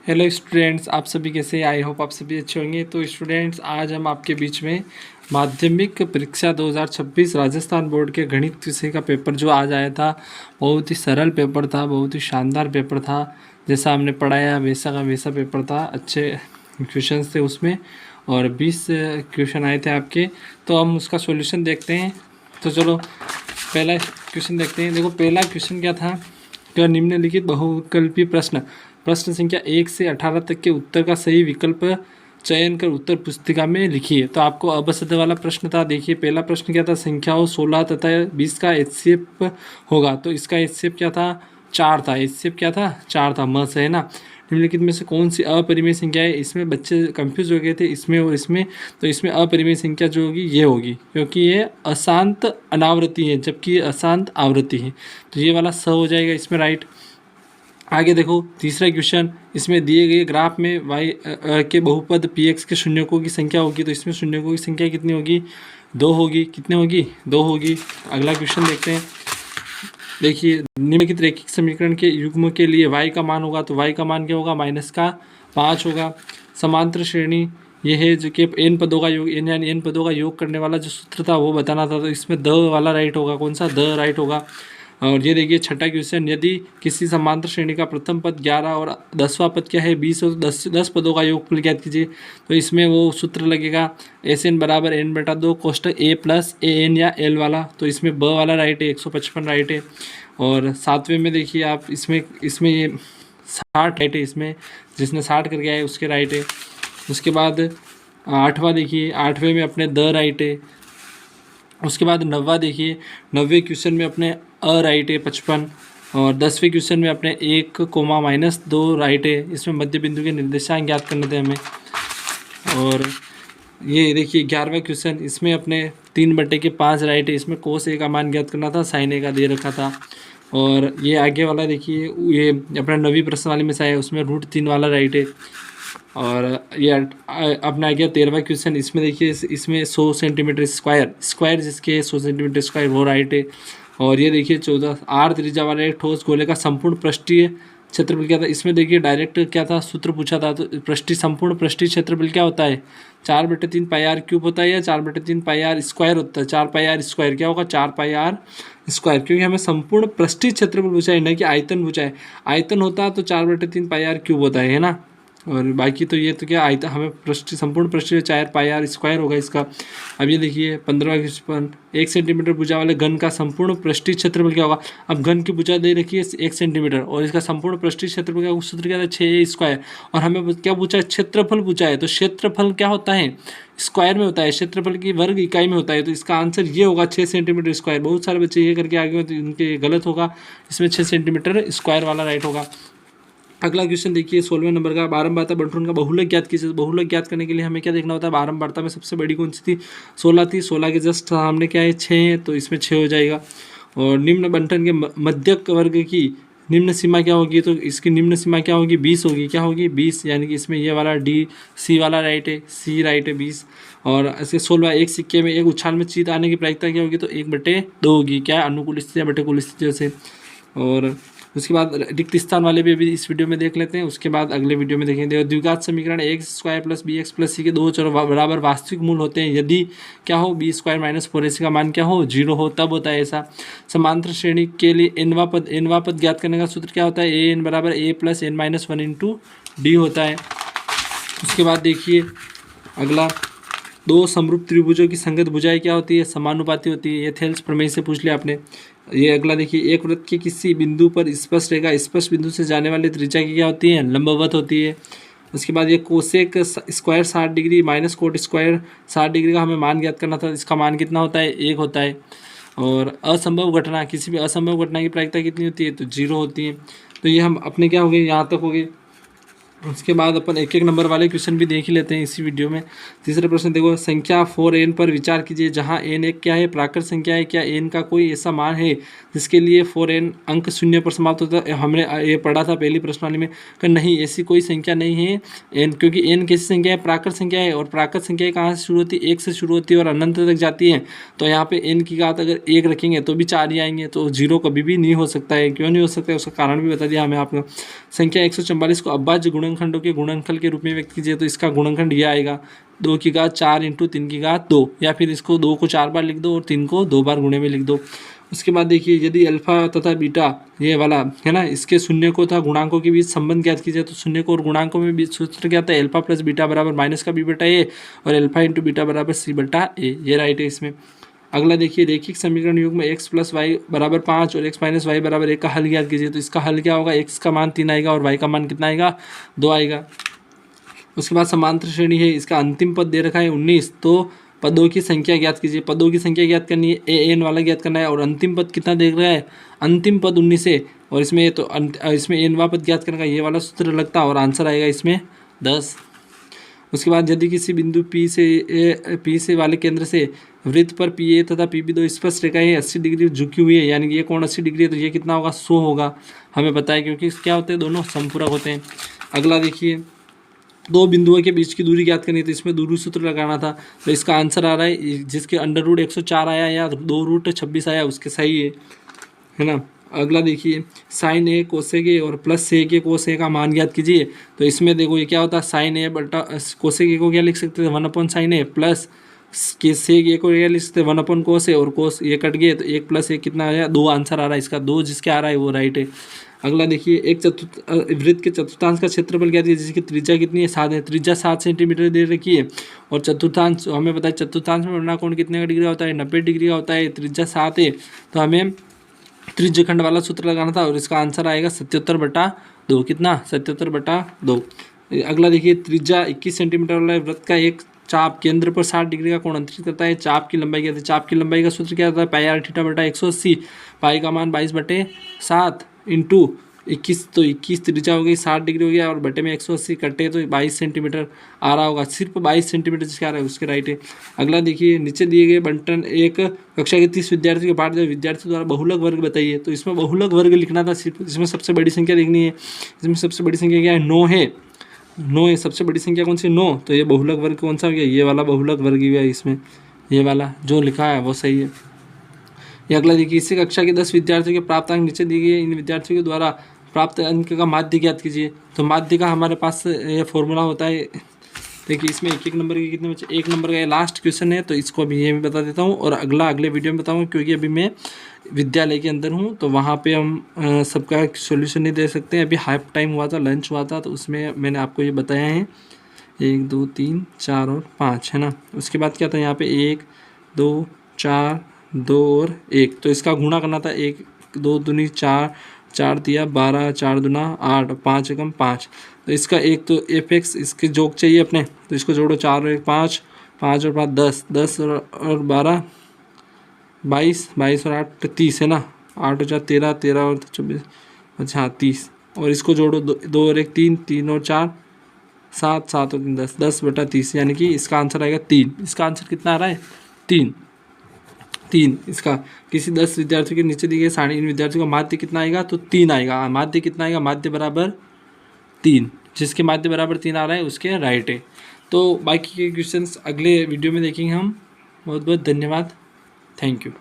Hello students, आप सभी कैसे हैं? आई होप आप सभी अच्छे होंगे। तो स्टूडेंट्स, आज हम आपके बीच में माध्यमिक परीक्षा 2026 राजस्थान बोर्ड के गणित विषय का पेपर जो आज आया था, बहुत ही सरल पेपर था, बहुत ही शानदार पेपर था। जैसा हमने पढ़ाया वैसा का वैसा पेपर था, अच्छे क्वेश्चंस थे उसमें और 20 क्वेश्चन आए थे आपके। तो हम उसका सॉल्यूशन देखते हैं। तो चलो पहला क्वेश्चन देखते हैं। देखो, पहला क्वेश्चन क्या था कि निम्नलिखित बहुविकल्पी प्रश्न संख्या 1 से 18 तक के उत्तर का सही विकल्प चयन कर उत्तर पुस्तिका में लिखिए। तो आपको अबसद वाला प्रश्न था। देखिए, पहला प्रश्न क्या था, संख्याओं 16 तथा 20 का एचसीएफ होगा। तो इसका एचसीएफ क्या था, 4 था। एचसीएफ क्या था, 4 था। म से है ना। निम्नलिखित में से कौन सी अपरिमेय संख्या है? इसमें बच्चे कंफ्यूज हो गए थे, इसमें और इसमें। तो इसमें अपरिमेय संख्या जो होगी ये होगी, क्योंकि ये अशांत अनावृत्ति है जबकि ये अशांत आवृत्ति है। तो ये वाला स हो जाएगा इसमें राइट। आगे देखो, तीसरा क्वेश्चन, इसमें दिए गए ग्राफ में y के बहुपद px के शून्यकों की संख्या होगी। तो इसमें शून्यकों की संख्या कितनी होगी, 2 होगी। कितनी होगी, 2 होगी। अगला क्वेश्चन देखते हैं। देखिए, निम्नलिखित रैखिक समीकरण के युग्म के लिए y का मान होगा। तो y का मान क्या होगा, -5 होगा। समांतर श्रेणी ये है जो कि n पदों का योग, n यानी n पदों का योग करने वाला जो सूत्र था वो बताना था। तो इसमें द वाला राइट होगा। कौन सा, द राइट होगा। और ये देखिए छठा क्वेश्चन, यदि किसी समांतर श्रेणी का प्रथम पद 11 और 10वां पद क्या है, 20 और 10 पदों का योगफल ज्ञात कीजिए। तो इसमें वो सूत्र लगेगा SN बराबर n/2 कोष्टक A प्लस AN या L वाला। तो इसमें ब वाला राइट है, 155 राइट है। और सातवें में देखिए आप, इसमें ये 60 राइट है। इसमें जिसने 60 करके आए उसके राइट है। उसके बाद आठवां देखिए, आठवें में अपने द राइट है। उसके बाद नौवां देखिए, 9वें क्वेश्चन में अपने राइट है 55। और 10वें क्वेश्चन में अपने 1, -2 राइट है। इसमें मध्य बिंदु के निर्देशांक ज्ञात करने थे हमें। और ये देखिए 11वां क्वेश्चन, इसमें अपने 3/5 राइट है। इसमें कोस ए का मान ज्ञात करना था, साइन ए का दे रखा था। और ये आगे वाला देखिए, ये अपना 9वीं प्रश्न वाले में से आया, उसमें √3 वाला राइट है। और ये अपना आ गया 13वां क्वेश्चन। इसमें देखिए, इसमें 100 सेंटीमीटर स्क्वायर जिसके 100 सेंटीमीटर स्क्वायर वो राइट है। और ये देखिए 14 आर त्रिज्या वाले एक ठोस गोले का संपूर्ण पृष्ठीय क्षेत्रफल क्या था। इसमें देखिए डायरेक्ट क्या था, सूत्र पूछा था। तो संपूर्ण पृष्ठीय क्षेत्रफल क्या होता है, 4/3 पाई आर क्यूब होता है या 4/3 पाई आर स्क्वायर होता है। 4 पाई आर स्क्वायर क्या होगा, 4 पाई आर स्क्वायर, क्योंकि हमें संपूर्ण पृष्ठीय क्षेत्रफल पूछा है, न कि आयतन पूछा है। आयतन होता तो 4/3 पाई आर क्यूब होता है ना। और बाकी तो ये तो क्या आयतन, हमें संपूर्ण पृष्ठीय 4 पाई आर स्क्वायर होगा इसका। अब ये देखिए 15वां क्वेश्चन, 1 सेंटीमीटर भुजा वाले घन का संपूर्ण पृष्ठीय क्षेत्रफल क्या होगा। अब घन की भुजा दे रखी है 1 सेंटीमीटर और इसका संपूर्ण पृष्ठीय क्षेत्रफल का सूत्र क्या था, 6a स्क्वायर। और हमें क्या पूछा है, क्षेत्रफल पूछा है। तो क्षेत्रफल क्या होता है, स्क्वायर में होता है, क्षेत्रफल की वर्ग इकाई में होता है। तो इसका आंसर ये होगा 6 सेंटीमीटर स्क्वायर। बहुत सारे बच्चे ये करके आगे तो उनके गलत होगा। इसमें 6 सेंटीमीटर स्क्वायर वाला राइट होगा। अगला क्वेश्चन देखिए 16वें नंबर का, बारंबारता बंटवारा का बहुलक ज्ञात कीजिए। बहुलक ज्ञात करने के लिए हमें क्या देखना होता है, बारंबारता में सबसे बड़ी कौन सी थी, 16 थी। 16 के जस्ट सामने क्या है, 6 है। तो इसमें 6 हो जाएगा। और निम्न बंटन के मध्यक वर्ग की निम्न सीमा क्या होगी, तो इसकी निम्न सीमा क्या होगी, 20 होगी। क्या होगी, 20, यानी कि इसमें ये वाला सी वाला राइट है, सी राइट है 20। और इसके 16 एक सिक्के में एक उछाल में जीत आने की प्रायिकता क्या होगी, तो 1/2 होगी। क्या है, अनुकूल स्थितियाँ प्रतिकूल स्थितियों से। और उसके बाद रिक्त स्थान वाले भी अभी इस वीडियो में देख लेते हैं, उसके बाद अगले वीडियो में देखेंगे। द्विघात समीकरण x² + bx + c के 2 चरों बराबर वास्तविक मूल होते हैं यदि क्या हो, b² - 4ac का मान क्या हो, 0 हो, तब होता है ऐसा। समांतर श्रेणी के लिए nवां पद ज्ञात करने का सूत्र क्या होता है, an बराबर a + n - 1 × d होता है। उसके बाद देखिए अगला, 2 समरूप त्रिभुजों की संगत भुजाएं क्या होती है, समानुपाती होती है। ये थेल्स प्रमेय से पूछ लिया आपने। ये अगला देखिए, एक वृत्त के किसी बिंदु पर स्पर्श रेखा स्पर्श बिंदु से जाने वाली त्रिज्या की क्या होती है, लंबवत होती है। उसके बाद ये cosec square 60 degree - coat square 60 degree का हमें मान ज्ञात करना था। इसका मान कितना होता है, 1 होता है। और असंभव घटना, किसी भी असंभव घटना की प्रायिकता कितनी होती है, तो 0 होती है। तो ये हम अपने क्या हो गए, यहाँ तक हो गए। उसके बाद अपन एक एक नंबर वाले क्वेश्चन भी देख ही लेते हैं इसी वीडियो में। तीसरा प्रश्न देखो, संख्या 4n पर विचार कीजिए जहां n एक क्या है, प्राकृत संख्या है। क्या n का कोई ऐसा मान है जिसके लिए 4n अंक 0 पर समाप्त होता है। हमने ये पढ़ा था पहली प्रश्नावली में कि नहीं, ऐसी कोई संख्या नहीं है n, क्योंकि n कैसी संख्या है, प्राकृत संख्या है। और प्राकृत संख्या कहाँ से शुरू होती है, 1 से शुरू होती है और अनंत तक जाती है। तो यहाँ पे n की घात अगर 1 रखेंगे तो भी 4 ही आएंगे। तो 0 कभी भी नहीं हो सकता है। क्यों नहीं हो सकता है, उसका कारण भी बता दिया हमें आपको। संख्या 144 को अभाज्य गुणन गुणनखंडों के गुणनफल के रूप में व्यक्त कीजिए, तो इसका गुणनखंड ये आएगा 2 की घात 4 इंटू 3 की घात 2, या फिर इसको 2 को 4 बार लिख दो और 3 को 2 बार गुणे में लिख दो। उसके बाद देखिए यदि अल्फा तथा बीटा ये वाला है ना, इसके शून्य को तथा गुणांकों के बीच संबंध ज्ञात कीजिए, तो शून्य को और गुणांकों में बीच सूत्र क्या आता है, अल्फा प्लस बीटा बराबर माइनस का बी बटा ए और अल्फा इंटू बीटा बराबर सी बटा ए, ये राइट है इसमें। अगला देखिए रेखिक समीकरण युग में x प्लस वाई बराबर 5 और x माइनस वाई बराबर 1 का हल ज्ञात कीजिए, तो इसका हल क्या होगा, x का मान 3 आएगा और y का मान कितना आएगा, 2 आएगा। उसके बाद समांतर श्रेणी है, इसका अंतिम पद दे रखा है 19, तो पदों की संख्या ज्ञात कीजिए। पदों की संख्या ज्ञात करनी है, ए एन वाला ज्ञात करना है, और अंतिम पद कितना देख रहा है, अंतिम पद 19 है, और इसमें तो इसमें एनवा पद ज्ञात करने का ये वाला सूत्र लगता और आंसर आएगा इसमें 10। उसके बाद यदि किसी बिंदु P से वाले केंद्र से वृत्त पर PA तथा PB दो स्पष्ट रेखाएं 80 डिग्री झुकी हुई है, यानी कि ये कोण 80 डिग्री है, तो ये कितना होगा, 100 होगा, हमें पता है क्योंकि क्या होते हैं, दोनों समपूरक होते हैं। अगला देखिए दो बिंदुओं के बीच की दूरी ज्ञात करनी है, तो इसमें दूरी सूत्र लगाना था, तो इसका आंसर आ रहा है जिसके अंडर रूट 104 आया या 2 रूट 26 आया उसके सही है ना। अगला देखिए साइन ए कोसेक ए और प्लस सेक ए कोसेक का मान ज्ञात कीजिए, तो इसमें देखो ये क्या होता है, साइन ए बटा कोसेक ए को क्या लिख सकते थे, 1/sin ए, प्लस के सेक ए को क्या लिख सकते 1/cos ए, और कोस ये कट गए तो 1 प्लस 1 कितना आया, 2 आंसर आ रहा है इसका, 2 जिसके आ रहा है वो राइट है। अगला देखिए एक वृत्त के चतुर्थांश का क्षेत्रफल ज्ञात कीजिए, जिसकी त्रिज्या कितनी है, 7 है, त्रिज्या 7 सेंटीमीटर दे रखी है, और चतुर्थांश हमें पता है चतुर्थांश में बढ़ना कोण कितने का डिग्री का होता है, 90 डिग्री का होता है, त्रिज्या 7 है, तो हमें त्रिज्यखंड वाला सूत्र लगाना था, और इसका आंसर आएगा 77/2, कितना, 77/2। अगला देखिए त्रिज्या 21 सेंटीमीटर वाला वृत्त का एक चाप केंद्र पर 60 डिग्री का कोण अंतरित करता है, चाप की लंबाई क्या है, चाप की लंबाई का सूत्र क्या होता है, पाई आर थीटा बटा 180, पाई का मान 22/7 इंटू 21, तो 21 त्रिज्या हो गई, 60 डिग्री हो गया, और बटे में 180 कटे तो 22 सेंटीमीटर आ रहा होगा, सिर्फ 22 सेंटीमीटर जिसका आ रहा है उसके राइट है। अगला देखिए नीचे दिए गए बंटन एक कक्षा के 30 विद्यार्थियों के पाठ विद्यार्थी द्वारा बहुलक वर्ग बताइए, तो इसमें बहुलक वर्ग लिखना था, सिर्फ इसमें सबसे बड़ी संख्या देखनी है, इसमें सबसे बड़ी संख्या क्या है, 9 है, 9 है, सबसे बड़ी संख्या कौन सी, 9, तो ये बहुलक वर्ग कौन सा हो गया, ये वाला बहुलक वर्ग ही है, इसमें ये वाला जो लिखा है वो सही है। ये अगला देखिए इसी कक्षा के 10 विद्यार्थियों के प्राप्त अंक नीचे दिए गए इन विद्यार्थियों के द्वारा प्राप्त अंक का माध्य ज्ञात कीजिए, तो माध्य का हमारे पास ये फॉर्मूला होता है, देखिए इसमें एक नंबर के कितने बचे, 1 नंबर का ये लास्ट क्वेश्चन है, तो इसको अभी ये भी बता देता हूँ, और अगले वीडियो में बताऊँगा, क्योंकि अभी मैं विद्यालय के अंदर हूँ, तो वहाँ पे हम सबका सोल्यूशन नहीं दे सकते हैं, अभी हाफ टाइम हुआ था, लंच हुआ था, तो उसमें मैंने आपको ये बताया है 1 2 3 4 और 5 है ना। उसके बाद क्या था यहाँ पे 1 2 4 2 और 1, तो इसका गुणा करना था, 1 2 दूनी 4 4 दिया 12 4 दूना 8 5 एकम 5, तो इसका एक तो एफ इसके जोक चाहिए अपने, तो इसको जोड़ो 4 और 1 5 5 और 5 10 10 और 12 22 22 और 8 30 है ना, 8 और 4 13 13 और 24, अच्छा 30, और इसको जोड़ो 2 और 1 3 3 और 4 7 7 और 3 10 10/30, यानी कि इसका आंसर आएगा 3। इसका आंसर कितना आ रहा है, 3। इसका किसी 10 विद्यार्थियों के नीचे दिए गए साढ़े इन विद्यार्थियों का माध्य कितना आएगा, तो 3 आएगा, माध्य कितना आएगा, माध्य बराबर 3, जिसके माध्य बराबर 3 आ रहा है उसके राइट है। तो बाकी के क्वेश्चंस अगले वीडियो में देखेंगे हम। बहुत बहुत धन्यवाद, थैंक यू।